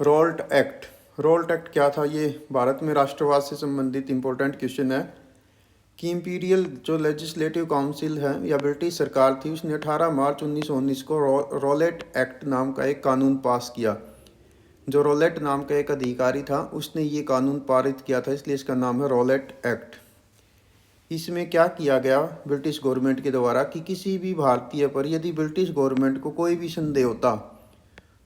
Raoult act क्या था? ये भारत में राष्ट्रवाद से संबंधित इम्पोर्टेंट क्वेश्चन है कि इम्पीरियल जो लेजिस्लेटिव काउंसिल है या ब्रिटिश सरकार थी, उसने 18 मार्च 1919 को रोलेट एक्ट नाम का एक कानून पास किया। जो रोलेट नाम का एक अधिकारी था उसने ये कानून पारित किया था, इसलिए इसका नाम है रोलेट एक्ट। इसमें क्या किया गया ब्रिटिश गवर्नमेंट के द्वारा कि किसी भी भारतीय पर यदि ब्रिटिश गवर्नमेंट को कोई भी संदेह होता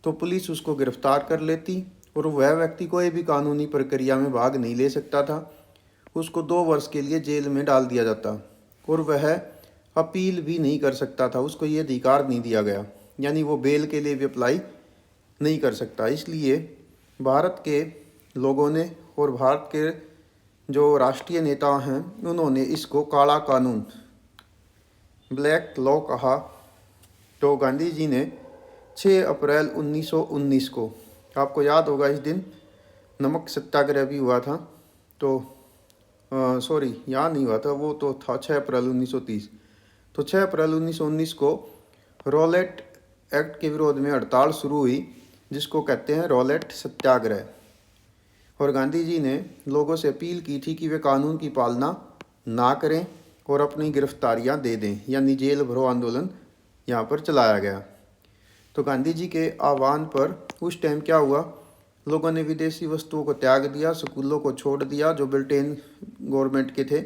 तो पुलिस उसको गिरफ्तार कर लेती और वह व्यक्ति कोई भी कानूनी प्रक्रिया में भाग नहीं ले सकता था। उसको 2 वर्ष के लिए जेल में डाल दिया जाता और वह अपील भी नहीं कर सकता था, उसको ये अधिकार नहीं दिया गया, यानी वो बेल के लिए भी अप्लाई नहीं कर सकता। इसलिए भारत के लोगों ने और भारत के जो राष्ट्रीय नेता हैं उन्होंने इसको काला कानून, ब्लैक लॉ कहा। तो गांधी जी ने 6 अप्रैल 1919 को, आपको याद होगा इस दिन नमक सत्याग्रह भी हुआ था। तो सॉरी, यहाँ नहीं हुआ था, वो तो था 6 अप्रैल 1930। तो 6 अप्रैल 1919 को रोलेट एक्ट के विरोध में हड़ताल शुरू हुई, जिसको कहते हैं रोलेट सत्याग्रह। और गांधी जी ने लोगों से अपील की थी कि वे कानून की पालना ना करें और अपनी गिरफ्तारियां दे दें, यानी जेल भरो आंदोलन यहाँ पर चलाया गया। तो गांधी जी के आह्वान पर उस टाइम क्या हुआ, लोगों ने विदेशी वस्तुओं को त्याग दिया, स्कूलों को छोड़ दिया जो ब्रिटेन गवर्नमेंट के थे,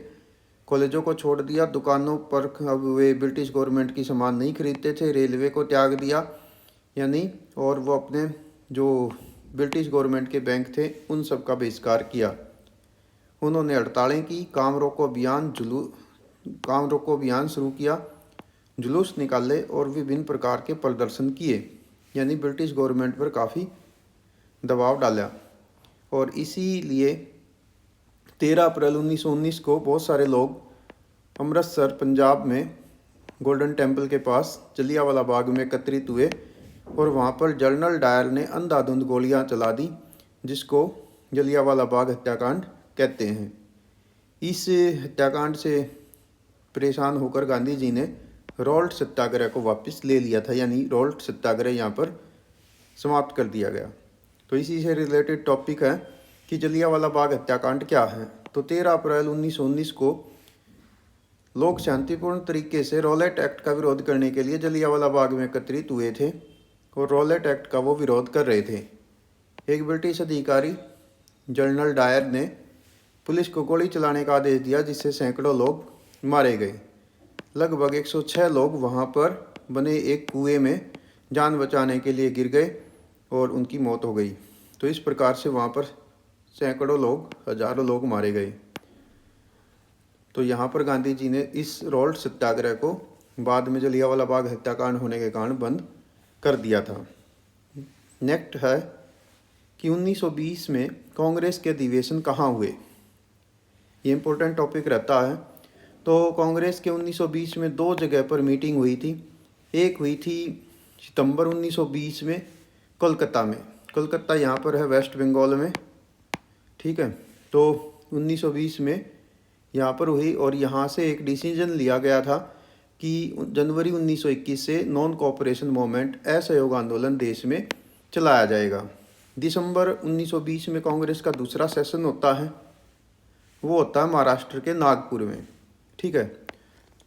कॉलेजों को छोड़ दिया, दुकानों पर अब वे ब्रिटिश गवर्नमेंट की सामान नहीं खरीदते थे, रेलवे को त्याग दिया यानी, और वो अपने जो ब्रिटिश गवर्नमेंट के बैंक थे उन सब का बहिष्कार किया। उन्होंने हड़तालें की, काम रोको अभियान शुरू किया, जुलूस निकाले और विभिन्न प्रकार के प्रदर्शन किए, यानी ब्रिटिश गवर्नमेंट पर काफ़ी दबाव डाला। और इसीलिए 13 अप्रैल 1919 को बहुत सारे लोग अमृतसर पंजाब में गोल्डन टेम्पल के पास जलियांवाला बाग में एकत्रित हुए और वहाँ पर जनरल डायर ने अंधाधुंध गोलियाँ चला दी, जिसको जलियांवाला बाग हत्याकांड कहते हैं। इस हत्याकांड से परेशान होकर गांधी जी ने रोल्ट सत्याग्रह को वापस ले लिया था, यानी रोल्ट सत्याग्रह यहाँ पर समाप्त कर दिया गया। तो इसी से रिलेटेड टॉपिक है कि जलियांवाला बाग हत्याकांड क्या है। तो 13 अप्रैल 1919 को लोग शांतिपूर्ण तरीके से रोलेट एक्ट का विरोध करने के लिए जलियांवाला बाग में एकत्रित हुए थे और रोलेट एक्ट का वो विरोध कर रहे थे। एक ब्रिटिश अधिकारी जनरल डायर ने पुलिस को गोली चलाने का आदेश दिया, जिससे सैकड़ों लोग मारे गए। लगभग 106 लोग वहाँ पर बने एक कुएं में जान बचाने के लिए गिर गए और उनकी मौत हो गई। तो इस प्रकार से वहाँ पर सैकड़ों लोग, हजारों लोग मारे गए। तो यहाँ पर गांधी जी ने इस रोल्ट सत्याग्रह को बाद में जलियांवाला बाग हत्याकांड होने के कारण बंद कर दिया था। नेक्स्ट है कि 1920 में कांग्रेस के अधिवेशन कहाँ हुए, ये इम्पोर्टेंट टॉपिक रहता है। तो कांग्रेस के 1920 में 2 जगह पर मीटिंग हुई थी। एक हुई थी सितंबर 1920 में कोलकाता में, कोलकाता यहाँ पर है वेस्ट बंगाल में, ठीक है। तो 1920 में यहाँ पर हुई और यहाँ से एक डिसीजन लिया गया था कि जनवरी 1921 से नॉन कोऑपरेशन मूवमेंट, असहयोग आंदोलन देश में चलाया जाएगा। दिसंबर 1920 में कांग्रेस का दूसरा सेशन होता है, वो होता है महाराष्ट्र के नागपुर में, ठीक है।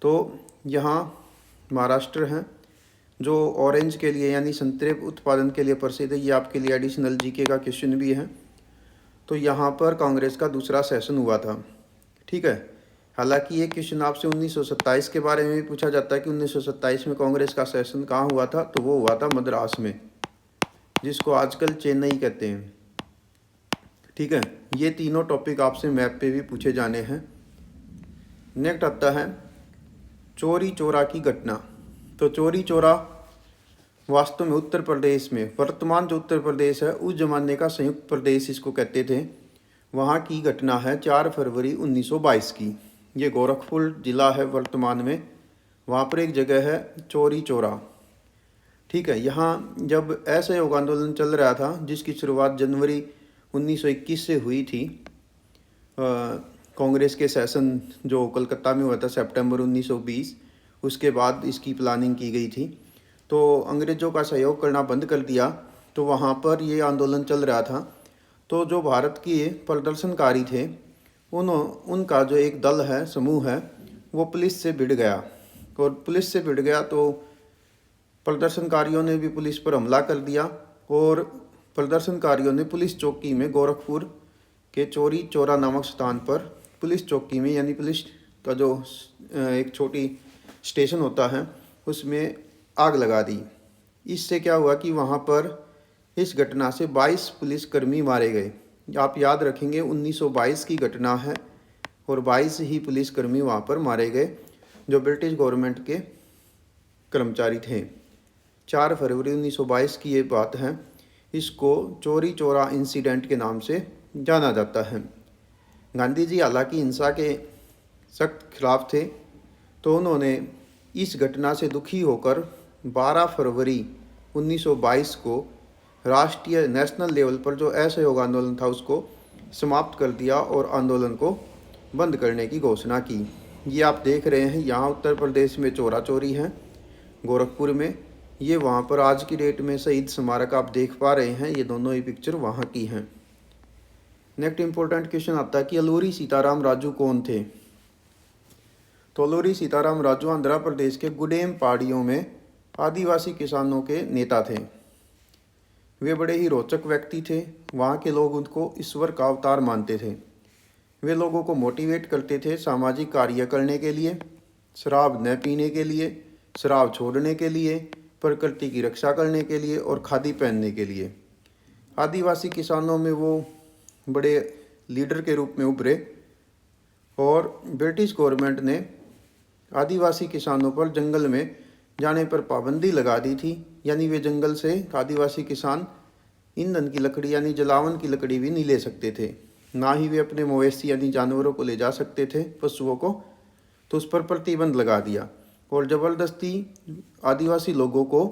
तो यहाँ महाराष्ट्र है जो ऑरेंज के लिए यानी संतरे उत्पादन के लिए प्रसिद्ध है। ये आपके लिए एडिशनल जीके का क्वेश्चन भी है। तो यहाँ पर कांग्रेस का दूसरा सेशन हुआ था, ठीक है। हालांकि ये क्वेश्चन आपसे 1927 के बारे में भी पूछा जाता है कि 1927 में कांग्रेस का सेशन कहाँ हुआ था, तो वो हुआ था मद्रास में, जिसको आजकल चेन्नई कहते हैं, ठीक है। ये तीनों टॉपिक आपसे मैप पे भी पूछे जाने हैं। नेक्स्ट आता है चौरी चौरा की घटना। तो चौरी चौरा वास्तव में उत्तर प्रदेश में, वर्तमान जो उत्तर प्रदेश है उस जमाने का संयुक्त प्रदेश इसको कहते थे, वहाँ की घटना है 4 फरवरी 1922 की। ये गोरखपुर जिला है वर्तमान में, वहाँ पर एक जगह है चौरी चौरा, ठीक है। यहाँ जब असहयोग आंदोलन चल रहा था, जिसकी शुरुआत जनवरी 1921 से हुई थी, कांग्रेस के सेशन जो कलकत्ता में हुआ था सितंबर 1920, उसके बाद इसकी प्लानिंग की गई थी। तो अंग्रेज़ों का सहयोग करना बंद कर दिया तो वहाँ पर ये आंदोलन चल रहा था। तो जो भारत के प्रदर्शनकारी थे उनका जो एक दल है, समूह है, वो पुलिस से भिड़ गया। और पुलिस से भिड़ गया तो प्रदर्शनकारियों ने भी पुलिस पर हमला कर दिया और प्रदर्शनकारियों ने पुलिस चौकी में, गोरखपुर के चौरी चौरा नामक स्थान पर पुलिस चौकी में, यानी पुलिस का जो एक छोटी स्टेशन होता है, उसमें आग लगा दी। इससे क्या हुआ कि वहाँ पर इस घटना से 22 पुलिसकर्मी मारे गए। आप याद रखेंगे 1922 की घटना है और 22 ही पुलिसकर्मी वहाँ पर मारे गए जो ब्रिटिश गवर्नमेंट के कर्मचारी थे। 4 फरवरी 1922 की ये बात है। इसको चौरी चौरा इंसिडेंट के नाम से जाना जाता है। गांधी जी हालांकि हिंसा के सख्त खिलाफ थे, तो उन्होंने इस घटना से दुखी होकर 12 फरवरी 1922 को राष्ट्रीय नेशनल लेवल पर जो असहयोग आंदोलन था उसको समाप्त कर दिया और आंदोलन को बंद करने की घोषणा की। ये आप देख रहे हैं, यहाँ उत्तर प्रदेश में चौरा चौरी है, गोरखपुर में। ये वहाँ पर आज की डेट में शहीद स्मारक आप देख पा रहे हैं। ये दोनों ही पिक्चर वहाँ की हैं। नेक्स्ट इंपॉर्टेंट क्वेश्चन आता है कि अलूरी सीताराम राजू कौन थे। तो अलूरी सीताराम राजू आंध्र प्रदेश के गुडेम पहाड़ियों में आदिवासी किसानों के नेता थे। वे बड़े ही रोचक व्यक्ति थे। वहाँ के लोग उनको ईश्वर का अवतार मानते थे। वे लोगों को मोटिवेट करते थे सामाजिक कार्य करने के लिए, शराब न पीने के लिए, शराब छोड़ने के लिए, प्रकृति की रक्षा करने के लिए और खादी पहनने के लिए। आदिवासी किसानों में वो बड़े लीडर के रूप में उभरे और ब्रिटिश गवर्नमेंट ने आदिवासी किसानों पर जंगल में जाने पर पाबंदी लगा दी थी। यानी वे जंगल से आदिवासी किसान ईंधन की लकड़ी यानी जलावन की लकड़ी भी नहीं ले सकते थे, ना ही वे अपने मवेशी यानी जानवरों को ले जा सकते थे, पशुओं को। तो उस पर प्रतिबंध लगा दिया और ज़बरदस्ती आदिवासी लोगों को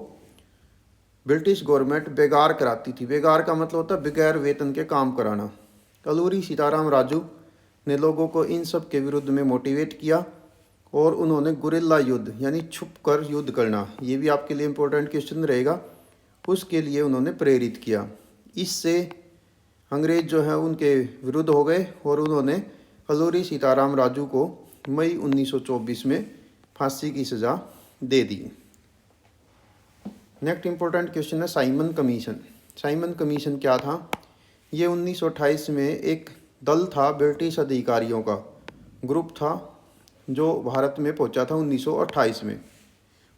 ब्रिटिश गवर्नमेंट बेगार कराती थी। बेगार का मतलब होता है बगैर वेतन के काम कराना। अलूरी सीताराम राजू ने लोगों को इन सब के विरुद्ध में मोटिवेट किया और उन्होंने गुरिल्ला युद्ध यानी छुप कर युद्ध करना, ये भी आपके लिए इम्पोर्टेंट क्वेश्चन रहेगा, उसके लिए उन्होंने प्रेरित किया। इससे अंग्रेज जो है उनके विरुद्ध हो गए और उन्होंने अलूरी सीताराम राजू को मई 1924 में फांसी की सज़ा दे दी। नेक्स्ट इंपॉर्टेंट क्वेश्चन है साइमन कमीशन। साइमन कमीशन क्या था। ये 1928 में एक दल था, ब्रिटिश अधिकारियों का ग्रुप था जो भारत में पहुंचा था 1928 में।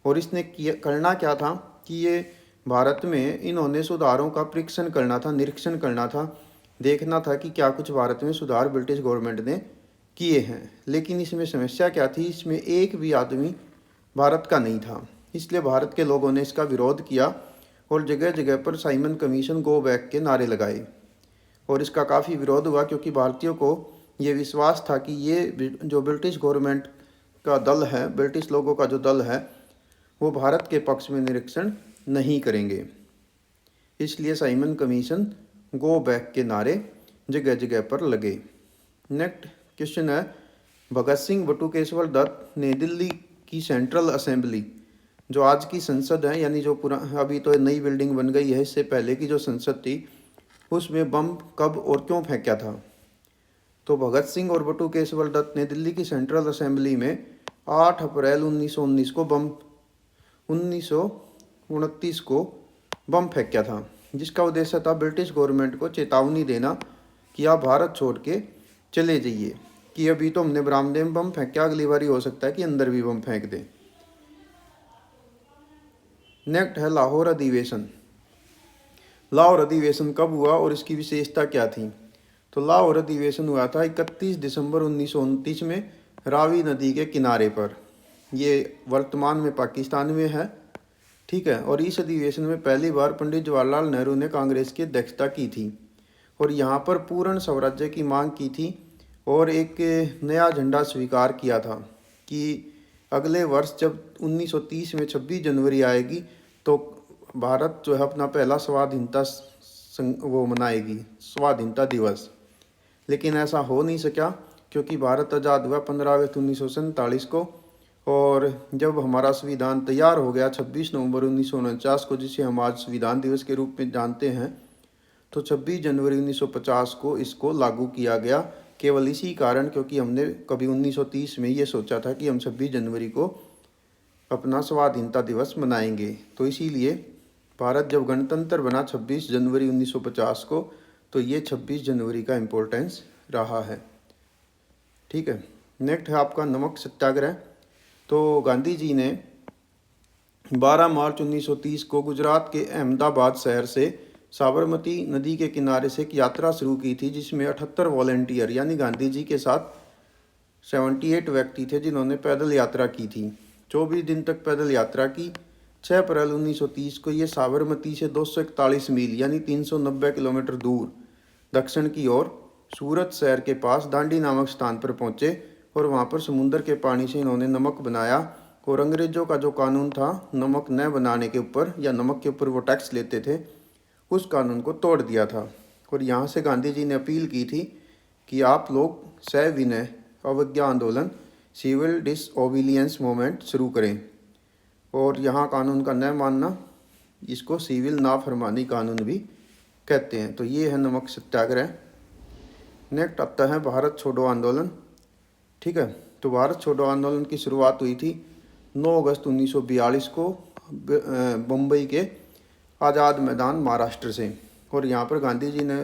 और इसने करना क्या था कि ये भारत में इन्होंने सुधारों का परीक्षण करना था, निरीक्षण करना था, देखना था कि क्या कुछ भारत में सुधार ब्रिटिश गवर्नमेंट ने किए हैं। लेकिन इसमें समस्या क्या थी, इसमें एक भी आदमी भारत का नहीं था। इसलिए भारत के लोगों ने इसका विरोध किया और जगह जगह पर साइमन कमीशन गो बैक के नारे लगाए। और इसका काफ़ी विरोध हुआ क्योंकि भारतीयों को ये विश्वास था कि ये जो ब्रिटिश गवर्नमेंट का दल है, ब्रिटिश लोगों का जो दल है, वो भारत के पक्ष में निरीक्षण नहीं करेंगे। इसलिए साइमन कमीशन गो बैक के नारे जगह जगह पर लगे। नेक्स्ट क्वेश्चन है भगत सिंह बटुकेश्वर दत्त ने दिल्ली की सेंट्रल असेंबली, जो आज की संसद है, यानी जो अभी तो नई बिल्डिंग बन गई है, इससे पहले की जो संसद थी उसमें बम कब और क्यों फेंका था। तो भगत सिंह और बटुकेश्वर दत्त ने दिल्ली की सेंट्रल असेंबली में 8 अप्रैल 1919 को 1929 को बम फेंका था, जिसका उद्देश्य था ब्रिटिश गवर्नमेंट को चेतावनी देना कि आप भारत छोड़ के चले जाइए, कि अभी तो हमने बरामदे में बम फेंका, अगली बारी हो सकता है कि अंदर भी बम फेंक दें। नेक्स्ट है लाहौर अधिवेशन। लाहौर अधिवेशन कब हुआ और इसकी विशेषता क्या थी। तो लाहौर अधिवेशन हुआ था 31 दिसंबर 1929 में रावी नदी के किनारे पर। ये वर्तमान में पाकिस्तान में है, ठीक है। और इस अधिवेशन में पहली बार पंडित जवाहरलाल नेहरू ने कांग्रेस की अध्यक्षता की थी और यहाँ पर पूर्ण स्वराज्य की मांग की थी और एक नया झंडा स्वीकार किया था कि अगले वर्ष जब 1930 में 26 जनवरी आएगी तो भारत जो है अपना पहला स्वाधीनता वो मनाएगी, स्वाधीनता दिवस। लेकिन ऐसा हो नहीं सका क्योंकि भारत आज़ाद हुआ 15 अगस्त 1947 को और जब हमारा संविधान तैयार हो गया 26 नवंबर 1949 को, जिसे हम आज संविधान दिवस के रूप में जानते हैं, तो 26 जनवरी 1950 को इसको लागू किया गया। केवल इसी कारण, क्योंकि हमने कभी 1930 में ये सोचा था कि हम 26 जनवरी को अपना स्वाधीनता दिवस मनाएंगे, तो इसीलिए भारत जब गणतंत्र बना 26 जनवरी 1950 को, तो ये 26 जनवरी का इम्पोर्टेंस रहा है। ठीक है, नेक्स्ट है आपका नमक सत्याग्रह। तो गांधी जी ने 12 मार्च 1930 को गुजरात के अहमदाबाद शहर से साबरमती नदी के किनारे से एक यात्रा शुरू की थी, जिसमें 78 वॉलेंटियर यानी गांधी जी के साथ 78 व्यक्ति थे जिन्होंने पैदल यात्रा की थी। 24 दिन तक पैदल यात्रा की। 6 अप्रैल 1930 को ये साबरमती से 241 मील यानी 390 किलोमीटर दूर दक्षिण की ओर सूरत शहर के पास दांडी नामक स्थान पर पहुंचे और वहां पर समुद्र के पानी से इन्होंने नमक बनाया। और अंग्रेजों का जो कानून था नमक न बनाने के ऊपर, या नमक के ऊपर वो टैक्स लेते थे, उस कानून को तोड़ दिया था। और यहाँ से गांधी जी ने अपील की थी कि आप लोग सविनय अवज्ञा आंदोलन, सिविल डिसओबीडियंस मूवमेंट शुरू करें। और यहाँ कानून का न मानना, इसको सिविल नाफरमानी कानून भी कहते हैं। तो ये है नमक सत्याग्रह। नेक्स्ट आता है भारत छोड़ो आंदोलन। ठीक है, तो भारत छोड़ो आंदोलन की शुरुआत हुई थी 9 अगस्त 1942 को मुंबई के आज़ाद मैदान महाराष्ट्र से। और यहाँ पर गांधी जी ने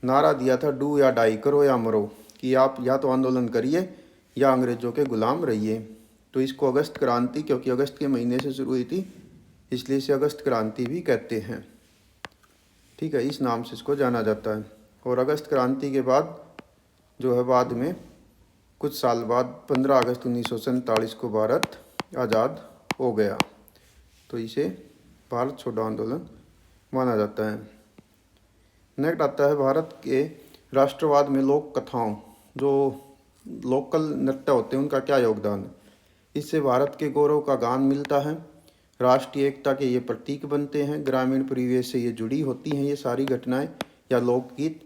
नारा दिया था, डू या डाई, करो या मरो, कि आप या तो आंदोलन करिए या अंग्रेज़ों के गुलाम रहिए। तो इसको अगस्त क्रांति, क्योंकि अगस्त के महीने से शुरू हुई थी इसलिए इसे अगस्त क्रांति भी कहते हैं। ठीक है, इस नाम से इसको जाना जाता है। और अगस्त क्रांति के बाद जो है, बाद में कुछ साल बाद 15 अगस्त 1947 को भारत आज़ाद हो गया, तो इसे भारत छोड़ो आंदोलन माना जाता है। नेक्स्ट आता है भारत के राष्ट्रवाद में लोक कथाओं, जो लोकल नृत्य होते हैं, उनका क्या योगदान है। इससे भारत के गौरव का गान मिलता है, राष्ट्रीय एकता के ये प्रतीक बनते हैं, ग्रामीण परिवेश से ये जुड़ी होती हैं ये सारी घटनाएं या लोकगीत।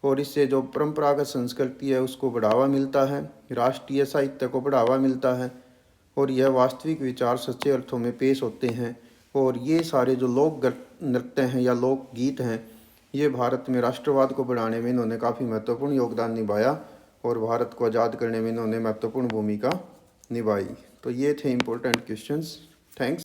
और इससे जो परंपरागत संस्कृति है उसको बढ़ावा मिलता है, राष्ट्रीय साहित्य को बढ़ावा मिलता है, और यह वास्तविक विचार सच्चे अर्थों में पेश होते हैं। और ये सारे जो लोक नृत्य हैं या लोकगीत हैं, ये भारत में राष्ट्रवाद को बढ़ाने में इन्होंने काफ़ी महत्वपूर्ण योगदान निभाया और भारत को आज़ाद करने में इन्होंने महत्वपूर्ण भूमिका निभाई। तो ये थे इम्पोर्टेंट क्वेश्चंस। थैंक्स।